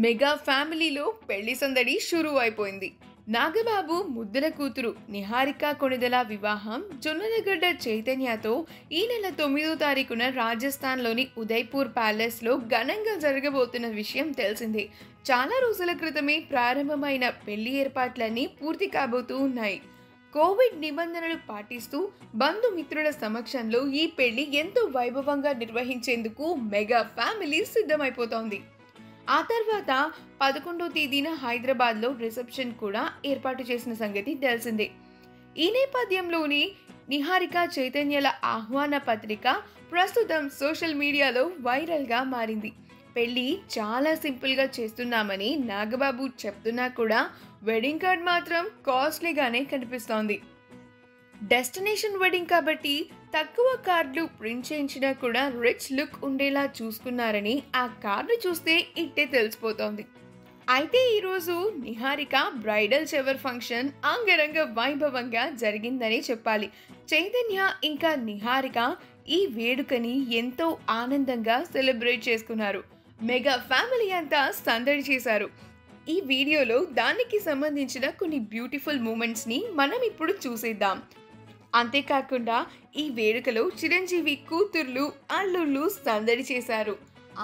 Mega ఫ్యామిలీలో పెళ్లి సందడి షురూ అయిపోయింది. నాగబాబు ముద్దుల కూతురు నిహారిక కొణిదెల వివాహం జొన్నలగడ్డ చైతన్యతో ఈ నెల 9వ తారీఖున రాజస్థాన్లోని ఉదయ్పూర్ ప్యాలెస్లో ఘనంగా జరగబోతున్న విషయం తెలిసిందే. చాలా రోజుల క్రితమే ప్రారంభమైన పెళ్లి ఏర్పాట్లన్నీ పూర్తి కాబోతూ ఉన్నాయి. కోవిడ్ నిబంధనలు పాటిస్తూ బంధుమిత్రుల సమక్షంలో ఈ పెళ్లి ఎంతో వైభవంగా నిర్వహించేందుకు మెగా ఫ్యామిలీ సిద్ధమైపోతోంది. ఆ తర్వాత 11వ తేదీన హైదరాబాద్లో రిసెప్షన్ కూడా ఏర్పాటు చేసిన సంగతి తెలిసిందే. ఈ నేపథ్యంలోనే నిహారిక చైతన్యల ఆహ్వాన పత్రిక ప్రస్తుతం సోషల్ మీడియాలో వైరల్గా మారింది. పెళ్లి చాలా సింపుల్గా చేస్తున్నామని నాగబాబు చెప్తున్నా కూడా వెడ్డింగ్ కార్డ్ మాత్రం కాస్ట్లీగానే కనిపిస్తోంది. డెస్టినేషన్ వెడ్డింగ్ కాబట్టి తక్కువ కార్డులు ప్రింట్ చేయించినా కూడా రిచ్ లుక్ ఉండేలా చూసుకున్నారని ఆ కార్డు చూస్తే ఇట్టే తెలిసిపోతోంది. అయితే ఈరోజు నిహారిక బ్రైడల్ షవర్ ఫంక్షన్ అంగరంగ వైభవంగా జరిగిందని చెప్పాలి. చైతన్య ఇంకా నిహారిక ఈ వేడుకని ఎంతో ఆనందంగా సెలబ్రేట్ చేసుకున్నారు. మెగా ఫ్యామిలీ అంతా సందడి చేశారు. ఈ వీడియోలో దానికి సంబంధించిన కొన్ని బ్యూటిఫుల్ మూమెంట్స్ని మనం ఇప్పుడు చూసేద్దాం. అంతేకాకుండా ఈ వేడుకలో చిరంజీవి కూతుర్లు అల్లుళ్ళు సందడి చేశారు.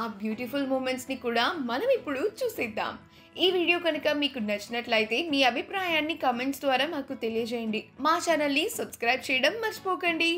ఆ బ్యూటిఫుల్ మూమెంట్స్ని కూడా మనం ఇప్పుడు చూసేద్దాం. ఈ వీడియో కనుక మీకు నచ్చినట్లయితే మీ అభిప్రాయాన్ని కామెంట్స్ ద్వారా మాకు తెలియజేయండి. మా ఛానల్ని సబ్స్క్రైబ్ చేయడం మర్చిపోకండి.